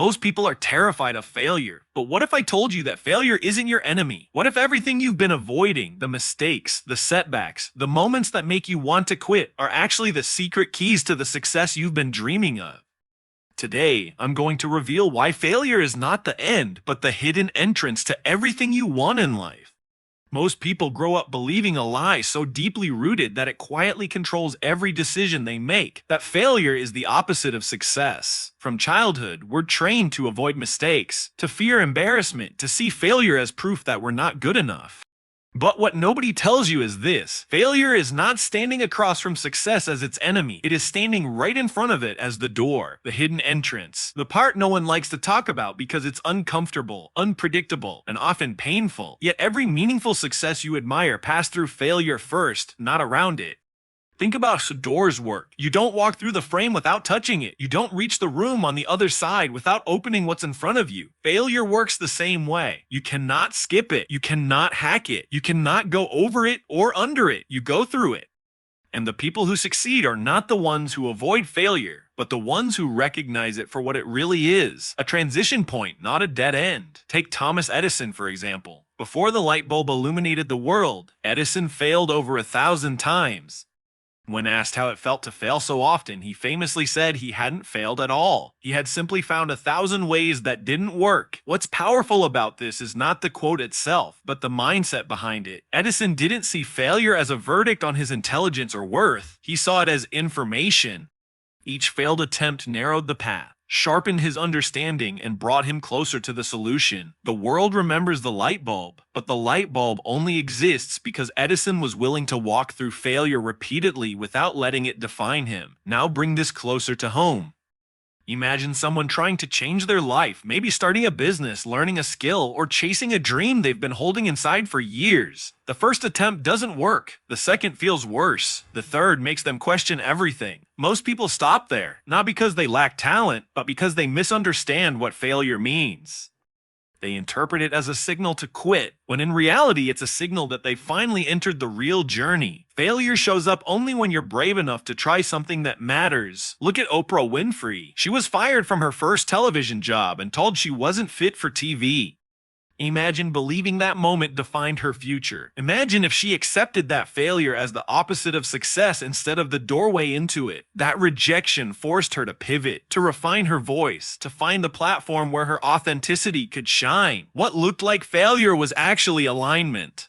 Most people are terrified of failure. But what if I told you that failure isn't your enemy? What if everything you've been avoiding, the mistakes, the setbacks, the moments that make you want to quit, are actually the secret keys to the success you've been dreaming of? Today, I'm going to reveal why failure is not the end, but the hidden entrance to everything you want in life. Most people grow up believing a lie so deeply rooted that it quietly controls every decision they make, that failure is the opposite of success. From childhood, we're trained to avoid mistakes, to fear embarrassment, to see failure as proof that we're not good enough. But what nobody tells you is this: failure is not standing across from success as its enemy. It is standing right in front of it as the door, the hidden entrance, the part no one likes to talk about because it's uncomfortable, unpredictable, and often painful. Yet every meaningful success you admire passed through failure first, not around it. Think about how doors work. You don't walk through the frame without touching it. You don't reach the room on the other side without opening what's in front of you. Failure works the same way. You cannot skip it. You cannot hack it. You cannot go over it or under it. You go through it. And the people who succeed are not the ones who avoid failure, but the ones who recognize it for what it really is: a transition point, not a dead end. Take Thomas Edison, for example. Before the light bulb illuminated the world, Edison failed over 1,000 times. When asked how it felt to fail so often, he famously said he hadn't failed at all. He had simply found 1,000 ways that didn't work. What's powerful about this is not the quote itself, but the mindset behind it. Edison didn't see failure as a verdict on his intelligence or worth. He saw it as information. Each failed attempt narrowed the path, sharpened his understanding, and brought him closer to the solution. The world remembers the light bulb, but the light bulb only exists because Edison was willing to walk through failure repeatedly without letting it define him. Now bring this closer to home. Imagine someone trying to change their life, maybe starting a business, learning a skill, or chasing a dream they've been holding inside for years. The first attempt doesn't work. The second feels worse. The third makes them question everything. Most people stop there, not because they lack talent, but because they misunderstand what failure means. They interpret it as a signal to quit, when in reality it's a signal that they finally entered the real journey. Failure shows up only when you're brave enough to try something that matters. Look at Oprah Winfrey. She was fired from her first television job and told she wasn't fit for TV. Imagine believing that moment defined her future. Imagine if she accepted that failure as the opposite of success instead of the doorway into it. That rejection forced her to pivot, to refine her voice, to find the platform where her authenticity could shine. What looked like failure was actually alignment.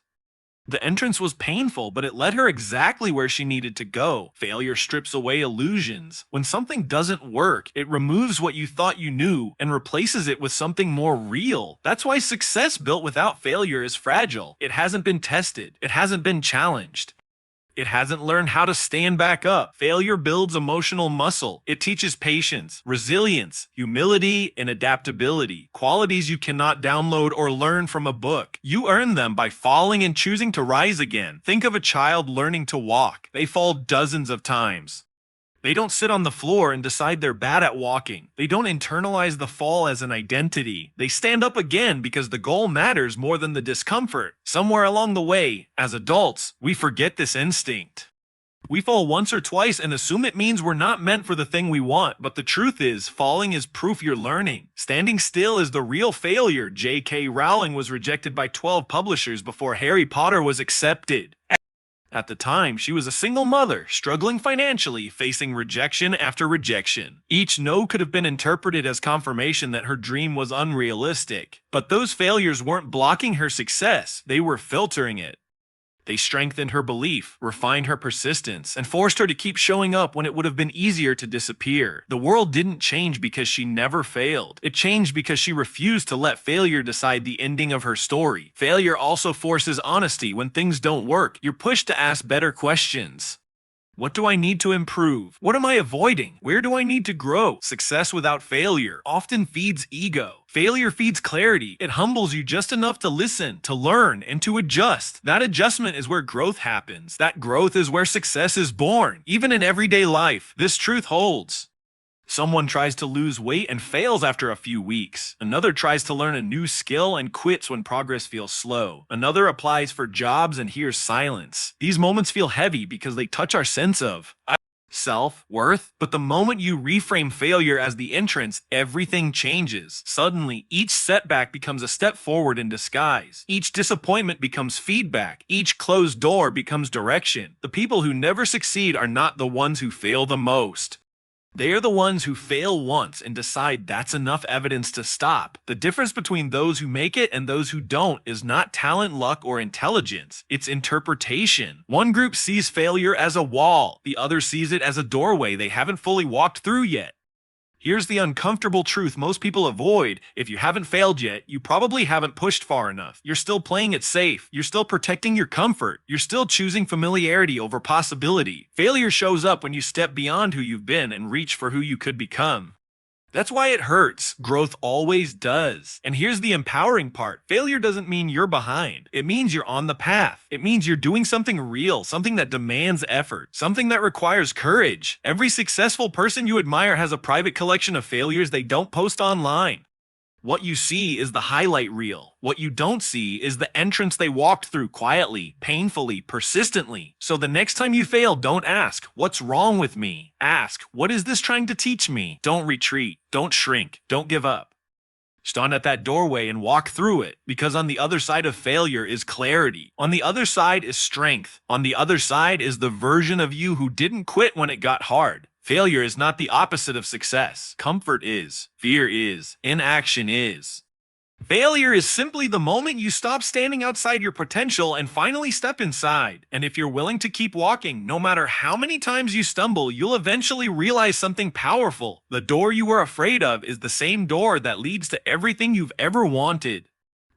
The entrance was painful, but it led her exactly where she needed to go. Failure strips away illusions. When something doesn't work, it removes what you thought you knew and replaces it with something more real. That's why success built without failure is fragile. It hasn't been tested. It hasn't been challenged. It hasn't learned how to stand back up. Failure builds emotional muscle. It teaches patience, resilience, humility, and adaptability. Qualities you cannot download or learn from a book. You earn them by falling and choosing to rise again. Think of a child learning to walk. They fall dozens of times. They don't sit on the floor and decide they're bad at walking. They don't internalize the fall as an identity. They stand up again because the goal matters more than the discomfort. Somewhere along the way, as adults, we forget this instinct. We fall once or twice and assume it means we're not meant for the thing we want, but the truth is, falling is proof you're learning. Standing still is the real failure. J.K. Rowling was rejected by 12 publishers before Harry Potter was accepted. At the time, she was a single mother, struggling financially, facing rejection after rejection. Each no could have been interpreted as confirmation that her dream was unrealistic. But those failures weren't blocking her success, they were filtering it. They strengthened her belief, refined her persistence, and forced her to keep showing up when it would have been easier to disappear. The world didn't change because she never failed. It changed because she refused to let failure decide the ending of her story. Failure also forces honesty. When things don't work, you're pushed to ask better questions. What do I need to improve? What am I avoiding? Where do I need to grow? Success without failure often feeds ego. Failure feeds clarity. It humbles you just enough to listen, to learn, and to adjust. That adjustment is where growth happens. That growth is where success is born. Even in everyday life, this truth holds. Someone tries to lose weight and fails after a few weeks. Another tries to learn a new skill and quits when progress feels slow. Another applies for jobs and hears silence. These moments feel heavy because they touch our sense of self-worth. But the moment you reframe failure as the entrance, everything changes. Suddenly, each setback becomes a step forward in disguise. Each disappointment becomes feedback. Each closed door becomes direction. The people who never succeed are not the ones who fail the most. They are the ones who fail once and decide that's enough evidence to stop. The difference between those who make it and those who don't is not talent, luck, or intelligence. It's interpretation. One group sees failure as a wall. The other sees it as a doorway they haven't fully walked through yet. Here's the uncomfortable truth most people avoid. If you haven't failed yet, you probably haven't pushed far enough. You're still playing it safe. You're still protecting your comfort. You're still choosing familiarity over possibility. Failure shows up when you step beyond who you've been and reach for who you could become. That's why it hurts. Growth always does. And here's the empowering part. Failure doesn't mean you're behind. It means you're on the path. It means you're doing something real, something that demands effort, something that requires courage. Every successful person you admire has a private collection of failures they don't post online. What you see is the highlight reel. What you don't see is the entrance they walked through quietly, painfully, persistently. So the next time you fail, don't ask, "What's wrong with me?" Ask, "What is this trying to teach me?" Don't retreat. Don't shrink. Don't give up. Stand at that doorway and walk through it, because on the other side of failure is clarity. On the other side is strength. On the other side is the version of you who didn't quit when it got hard. Failure is not the opposite of success. Comfort is. Fear is. Inaction is. Failure is simply the moment you stop standing outside your potential and finally step inside. And if you're willing to keep walking, no matter how many times you stumble, you'll eventually realize something powerful. The door you were afraid of is the same door that leads to everything you've ever wanted.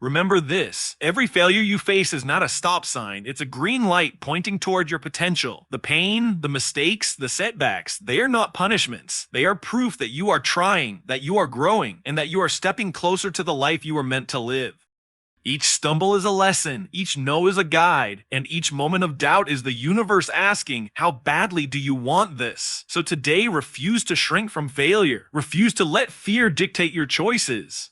Remember this, every failure you face is not a stop sign, it's a green light pointing toward your potential. The pain, the mistakes, the setbacks, they are not punishments. They are proof that you are trying, that you are growing, and that you are stepping closer to the life you were meant to live. Each stumble is a lesson, each no is a guide, and each moment of doubt is the universe asking, how badly do you want this? So today, refuse to shrink from failure. Refuse to let fear dictate your choices.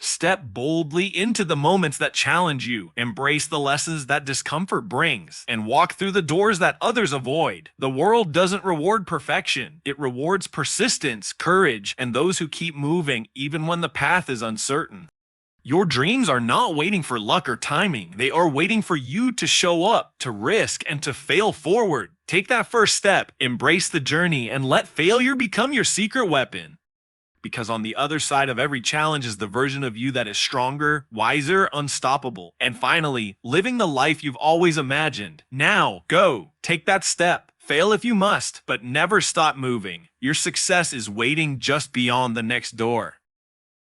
Step boldly into the moments that challenge you, embrace the lessons that discomfort brings, and walk through the doors that others avoid. The world doesn't reward perfection. It rewards persistence, courage, and those who keep moving even when the path is uncertain. Your dreams are not waiting for luck or timing. They are waiting for you to show up, to risk, and to fail forward. Take that first step, embrace the journey, and let failure become your secret weapon. Because on the other side of every challenge is the version of you that is stronger, wiser, unstoppable, and finally, living the life you've always imagined. Now, go. Take that step. Fail if you must, but never stop moving. Your success is waiting just beyond the next door.